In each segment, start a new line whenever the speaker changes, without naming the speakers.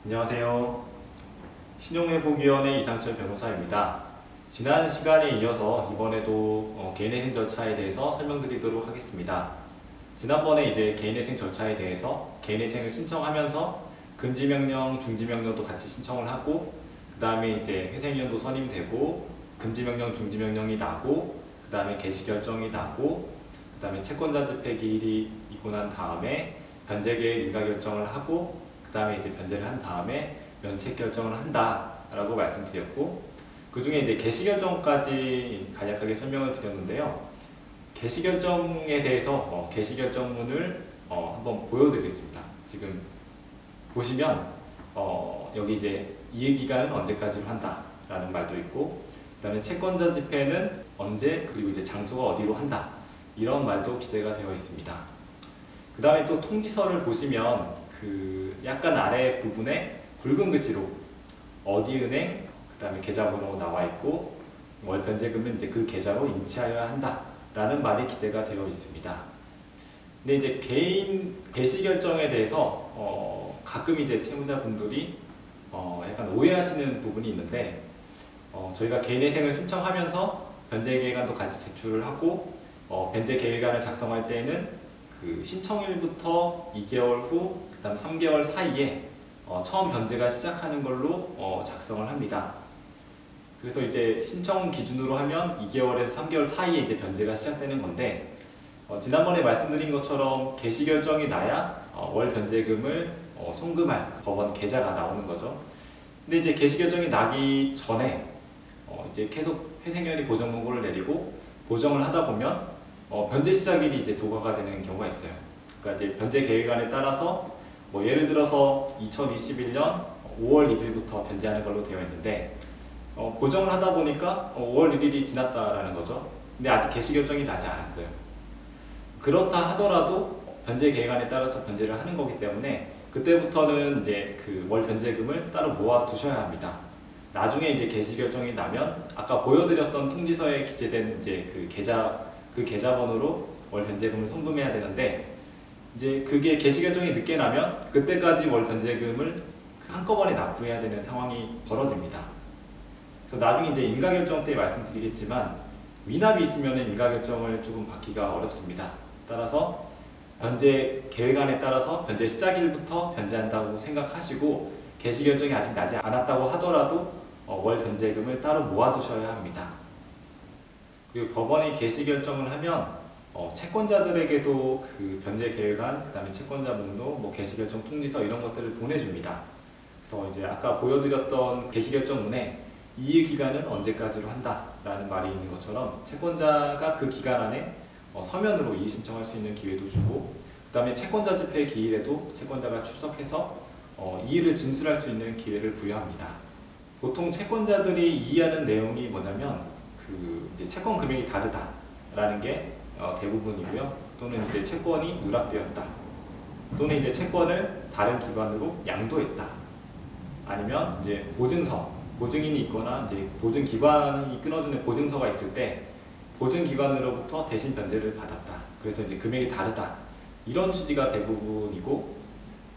안녕하세요. 신용회복위원회 이상철 변호사입니다. 지난 시간에 이어서 이번에도 개인회생 절차에 대해서 설명드리도록 하겠습니다. 지난번에 이제 개인회생 절차에 대해서 개인회생을 신청하면서 금지명령, 중지명령도 같이 신청을 하고 그 다음에 이제 회생위원도 선임되고 금지명령, 중지명령이 나고 그 다음에 개시결정이 나고 그 다음에 채권자 집행기일이 있고 난 다음에 변제계획 인가결정을 하고 그 다음에 이제 변제를 한 다음에 면책 결정을 한다라고 말씀드렸고, 그 중에 이제 개시결정까지 간략하게 설명을 드렸는데요. 개시결정에 대해서 개시결정문을 한번 보여드리겠습니다. 지금 보시면 여기 이제 이해기간은 언제까지로 한다라는 말도 있고, 그 다음에 채권자 집행은 언제 그리고 이제 장소가 어디로 한다 이런 말도 기재가 되어 있습니다. 그 다음에 또 통지서를 보시면 그 약간 아래 부분에 붉은 글씨로 어디 은행, 그 다음에 계좌번호 나와 있고 월 변제금은 이제 그 계좌로 인치하여야 한다 라는 말이 기재가 되어 있습니다. 근데 이제 개인 개시 결정에 대해서 가끔 이제 채무자분들이 약간 오해하시는 부분이 있는데, 저희가 개인회생을 신청하면서 변제계획안도 같이 제출을 하고 변제계획안을 작성할 때는 그 신청일부터 2개월 후, 그 다음 3개월 사이에 처음 변제가 시작하는 걸로 작성을 합니다. 그래서 이제 신청 기준으로 하면 2개월에서 3개월 사이에 이제 변제가 시작되는 건데, 지난번에 말씀드린 것처럼 개시 결정이 나야 월 변제금을 송금할 법원 계좌가 나오는 거죠. 근데 이제 개시 결정이 나기 전에 이제 계속 회생위원이 보정문구를 내리고 보정을 하다 보면 변제 시작일이 이제 도과가 되는 경우가 있어요. 그러니까 이제 변제 계획안에 따라서 뭐 예를 들어서 2021년 5월 1일부터 변제하는 걸로 되어 있는데 보정을 하다 보니까 5월 1일이 지났다라는 거죠. 근데 아직 개시 결정이 나지 않았어요. 그렇다 하더라도 변제 계획안에 따라서 변제를 하는 거기 때문에 그때부터는 이제 그 월 변제금을 따로 모아 두셔야 합니다. 나중에 이제 개시 결정이 나면 아까 보여드렸던 통지서에 기재된 이제 그 계좌번호로 월 변제금을 송금해야 되는데, 이제 그게 개시 결정이 늦게 나면 그때까지 월 변제금을 한꺼번에 납부해야 되는 상황이 벌어집니다. 그래서 나중에 이제 인가결정 때 말씀드리겠지만 미납이 있으면 인가결정을 조금 받기가 어렵습니다. 따라서 변제 계획안에 따라서 변제 시작일부터 변제한다고 생각하시고 개시 결정이 아직 나지 않았다고 하더라도 월 변제금을 따로 모아두셔야 합니다. 그리고 법원이 개시 결정을 하면 채권자들에게도 그 변제 계획안, 그 다음에 채권자 목록, 뭐 개시 결정 통지서 이런 것들을 보내줍니다. 그래서 이제 아까 보여드렸던 개시 결정문에 이해 기간은 언제까지로 한다라는 말이 있는 것처럼 채권자가 그 기간 안에 서면으로 이의 신청할 수 있는 기회도 주고, 그 다음에 채권자 집행 기일에도 채권자가 출석해서 이의를 진술할 수 있는 기회를 부여합니다. 보통 채권자들이 이해하는 내용이 뭐냐면 그 이제 채권 금액이 다르다라는 게 대부분이고요. 또는 이제 채권이 누락되었다. 또는 이제 채권을 다른 기관으로 양도했다. 아니면 이제 보증인이 있거나 이제 보증기관이 끊어주는 보증서가 있을 때 보증기관으로부터 대신 변제를 받았다. 그래서 이제 금액이 다르다. 이런 취지가 대부분이고,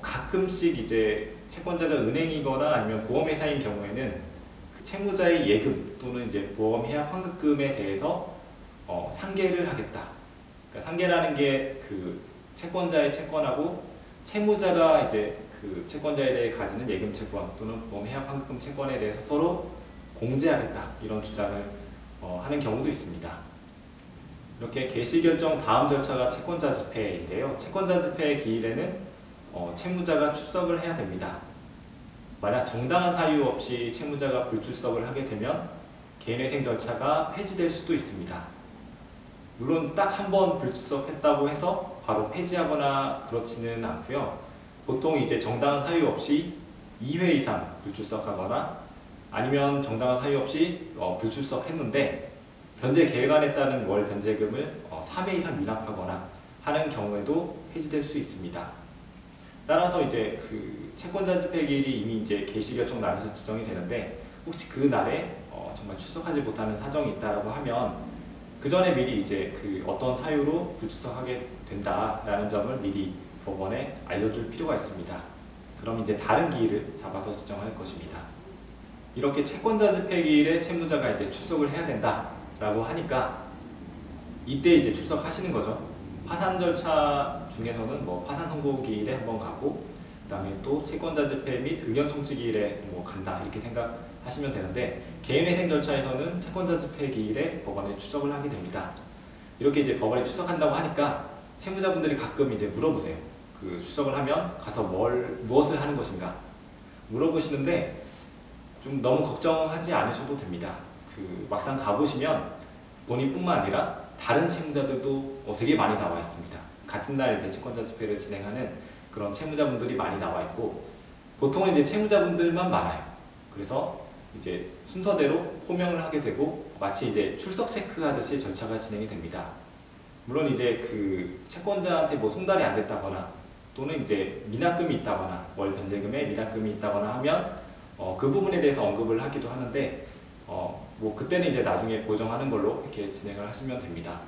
가끔씩 이제 채권자가 은행이거나 아니면 보험회사인 경우에는 채무자의 예금 또는 이제 보험 해약 환급금에 대해서 상계를 하겠다. 그러니까 상계라는 게 그 채권자의 채권하고 채무자가 이제 그 채권자에 대해 가지는 예금 채권 또는 보험 해약 환급금 채권에 대해서 서로 공제하겠다, 이런 주장을 하는 경우도 있습니다. 이렇게 개시 결정 다음 절차가 채권자 집행인데요. 채권자 집행 기일에는 채무자가 출석을 해야 됩니다. 만약 정당한 사유 없이 채무자가 불출석을 하게 되면 개인회생 절차가 폐지될 수도 있습니다. 물론 딱 한 번 불출석했다고 해서 바로 폐지하거나 그렇지는 않고요. 보통 이제 정당한 사유 없이 2회 이상 불출석하거나 아니면 정당한 사유 없이 불출석했는데 변제 계획안에 따른 월 변제금을 3회 이상 미납하거나 하는 경우에도 폐지될 수 있습니다. 따라서 이제 그 채권자 집행기일이 이미 이제 개시 결정 날에서 지정이 되는데, 혹시 그 날에 정말 출석하지 못하는 사정이 있다라고 하면 그 전에 미리 이제 그 어떤 사유로 불출석하게 된다라는 점을 미리 법원에 알려줄 필요가 있습니다. 그럼 이제 다른 기일을 잡아서 지정할 것입니다. 이렇게 채권자 집행 기일에 채무자가 이제 출석을 해야 된다라고 하니까 이때 이제 출석하시는 거죠. 파산 절차 중에서는 뭐 파산 선고 기일에 한번 가고, 그다음에 또 채권자 집행 및 의견 청취 기일에 뭐 간다 이렇게 생각하시면 되는데, 개인회생 절차에서는 채권자 집행 기일에 법원에 출석을 하게 됩니다. 이렇게 이제 법원에 출석한다고 하니까 채무자분들이 가끔 이제 물어보세요. 그 출석을 하면 가서 무엇을 하는 것인가 물어보시는데, 좀 너무 걱정하지 않으셔도 됩니다. 그 막상 가보시면 본인뿐만 아니라 다른 채무자들도 되게 많이 나와 있습니다. 같은 날 이제 채권자 집행을 진행하는 그런 채무자분들이 많이 나와 있고, 보통은 이제 채무자분들만 많아요. 그래서 이제 순서대로 호명을 하게 되고 마치 이제 출석 체크하듯이 절차가 진행이 됩니다. 물론 이제 그 채권자한테 뭐 송달이 안 됐다거나 또는 이제 미납금이 있다거나 월 변제금에 미납금이 있다거나 하면 그 부분에 대해서 언급을 하기도 하는데, 뭐 그때는 이제 나중에 보정하는 걸로 이렇게 진행을 하시면 됩니다.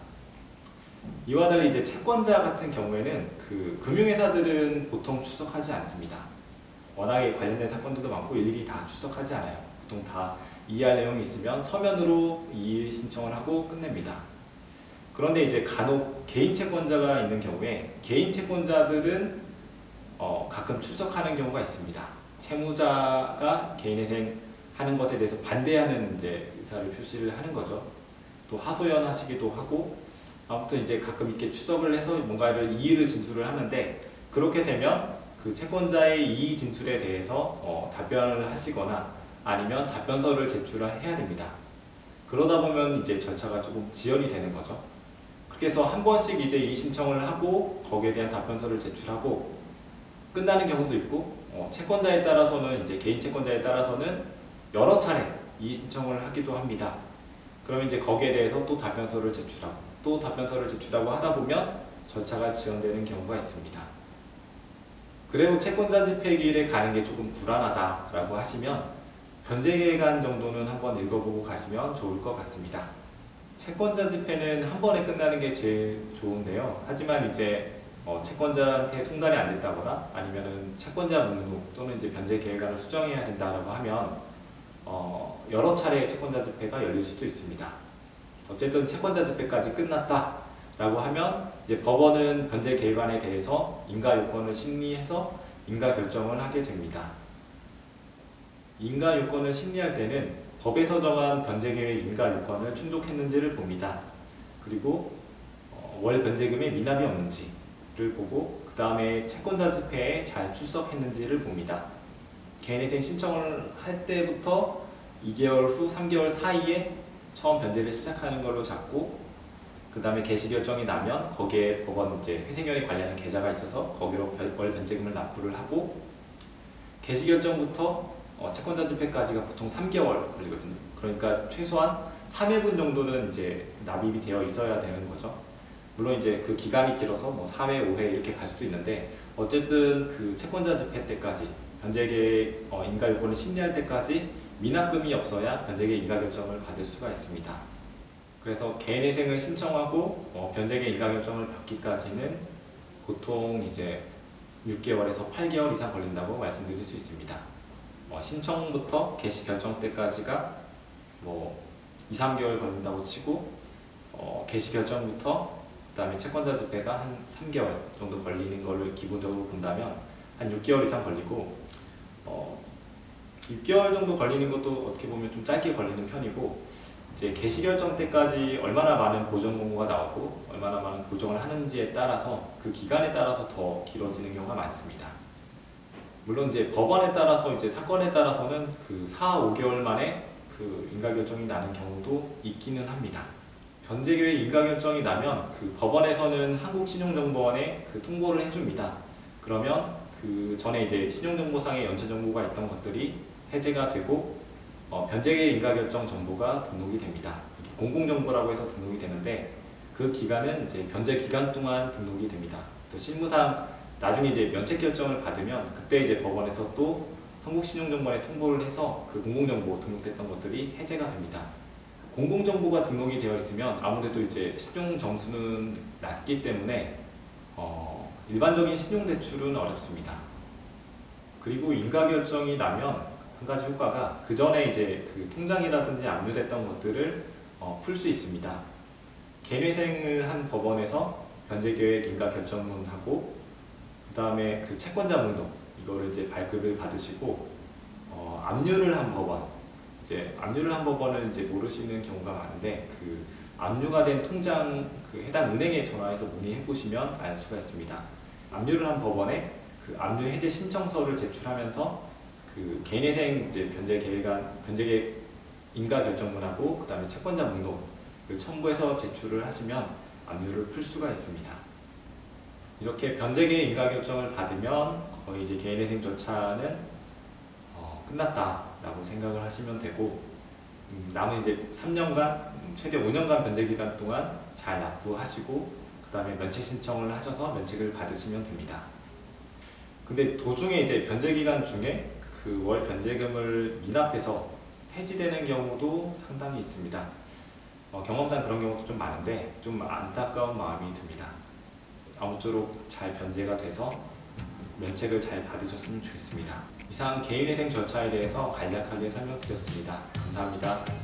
이와 달리 이제 채권자 같은 경우에는 그 금융회사들은 보통 출석하지 않습니다. 워낙에 관련된 사건들도 많고 일일이 다 출석하지 않아요. 보통 다 이해할 내용이 있으면 서면으로 이의 신청을 하고 끝냅니다. 그런데 이제 간혹 개인 채권자가 있는 경우에 개인 채권자들은 가끔 출석하는 경우가 있습니다. 채무자가 개인회생 하는 것에 대해서 반대하는 이제 의사를 표시를 하는 거죠. 또 하소연하시기도 하고, 아무튼 이제 가끔 이렇게 출석을 해서 뭔가를 이의를 진술을 하는데, 그렇게 되면 그 채권자의 이의 진술에 대해서 답변을 하시거나 아니면 답변서를 제출해야 됩니다. 그러다 보면 이제 절차가 조금 지연이 되는 거죠. 그래서 한 번씩 이제 이의 신청을 하고 거기에 대한 답변서를 제출하고 끝나는 경우도 있고, 채권자에 따라서는 이제 개인 채권자에 따라서는 여러 차례 이의 신청을 하기도 합니다. 그러면 이제 거기에 대해서 또 답변서를 제출하고 또 답변서를 제출하고 하다 보면 절차가 지연되는 경우가 있습니다. 그리고 채권자 집행기일에 가는 게 조금 불안하다라고 하시면 변제기간 정도는 한번 읽어보고 가시면 좋을 것 같습니다. 채권자 집행은 한 번에 끝나는 게 제일 좋은데요. 하지만 이제 채권자한테 송달이 안 됐다거나 아니면은 채권자 목록 또는 이제 변제 계획안을 수정해야 된다라고 하면 여러 차례 채권자 집행가 열릴 수도 있습니다. 어쨌든 채권자 집행까지 끝났다라고 하면 이제 법원은 변제 계획안에 대해서 인가 요건을 심리해서 인가 결정을 하게 됩니다. 인가 요건을 심리할 때는 법에서 정한 변제 계획 인가 요건을 충족했는지를 봅니다. 그리고 월 변제금에 미납이 없는지를 보고, 그 다음에 채권자 집회에 잘 출석했는지를 봅니다. 개인회생 신청을 할 때부터 2개월 후 3개월 사이에 처음 변제를 시작하는 걸로 잡고, 그 다음에 개시 결정이 나면 거기에 법원 이제 회생연에 관련한 계좌가 있어서 거기로 월 변제금을 납부를 하고, 개시 결정부터 채권자 집회까지가 보통 3개월 걸리거든요. 그러니까 최소한 3회분 정도는 이제 납입이 되어 있어야 되는 거죠. 물론 이제 그 기간이 길어서 뭐 4회, 5회 이렇게 갈 수도 있는데, 어쨌든 그 채권자 집회 때까지 변제계획 인가 요건을 심리할 때까지 미납금이 없어야 변제계획 인가 결정을 받을 수가 있습니다. 그래서 개인회생을 신청하고 변제계획 인가 결정을 받기까지는 보통 이제 6개월에서 8개월 이상 걸린다고 말씀드릴 수 있습니다. 신청부터 개시 결정 때까지가 뭐 2, 3개월 걸린다고 치고, 개시 결정부터 그 다음에 채권자 집회가 한 3개월 정도 걸리는 거를 기본적으로 본다면 한 6개월 이상 걸리고, 6개월 정도 걸리는 것도 어떻게 보면 좀 짧게 걸리는 편이고, 이제 개시 결정 때까지 얼마나 많은 보정 공고가 나오고 얼마나 많은 보정을 하는지에 따라서 그 기간에 따라서 더 길어지는 경우가 많습니다. 물론 이제 법원에 따라서 이제 사건에 따라서는 그 4, 5개월 만에 그 인가 결정이 나는 경우도 있기는 합니다. 변제계획 인가 결정이 나면 그 법원에서는 한국신용정보원에 그 통보를 해줍니다. 그러면 그 전에 이제 신용정보상에 연체 정보가 있던 것들이 해제가 되고 변제계획 인가 결정 정보가 등록이 됩니다. 이게 공공정보라고 해서 등록이 되는데, 그 기간은 이제 변제 기간 동안 등록이 됩니다. 그래서 실무상 나중에 이제 면책 결정을 받으면 그때 이제 법원에서 또 한국신용정보원에 통보를 해서 그 공공정보 등록됐던 것들이 해제가 됩니다. 공공정보가 등록이 되어 있으면 아무래도 이제 신용점수는 낮기 때문에 일반적인 신용대출은 어렵습니다. 그리고 인가 결정이 나면 한 가지 효과가 그 전에 이제 그 통장이라든지 압류됐던 것들을 풀 수 있습니다. 개인회생을 한 법원에서 변제계획 인가 결정문하고 그 다음에 그 채권자 목록 이거를 이제 발급을 받으시고 압류를 한 법원 이제 압류를 한 법원은 이제 모르시는 경우가 많은데 그 압류가 된 통장 그 해당 은행에 전화해서 문의해 보시면 알 수가 있습니다. 압류를 한 법원에 그 압류 해제 신청서를 제출하면서 그 개인회생 이제 변제계획 인가 결정문하고 그 다음에 채권자 목록을 첨부해서 제출을 하시면 압류를 풀 수가 있습니다. 이렇게 변제계획 인가 결정을 받으면 거의 이제 개인회생 절차는 끝났다라고 생각을 하시면 되고 남은 이제 3년간 최대 5년간 변제 기간 동안 잘 납부하시고 그 다음에 면책 신청을 하셔서 면책을 받으시면 됩니다. 근데 도중에 이제 변제 기간 중에 그 월 변제금을 미납해서 폐지되는 경우도 상당히 있습니다. 경험상 그런 경우도 좀 많은데 좀 안타까운 마음이 듭니다. 아무쪼록 잘 변제가 돼서 면책을 잘 받으셨으면 좋겠습니다. 이상 개인회생 절차에 대해서 간략하게 설명드렸습니다. 감사합니다.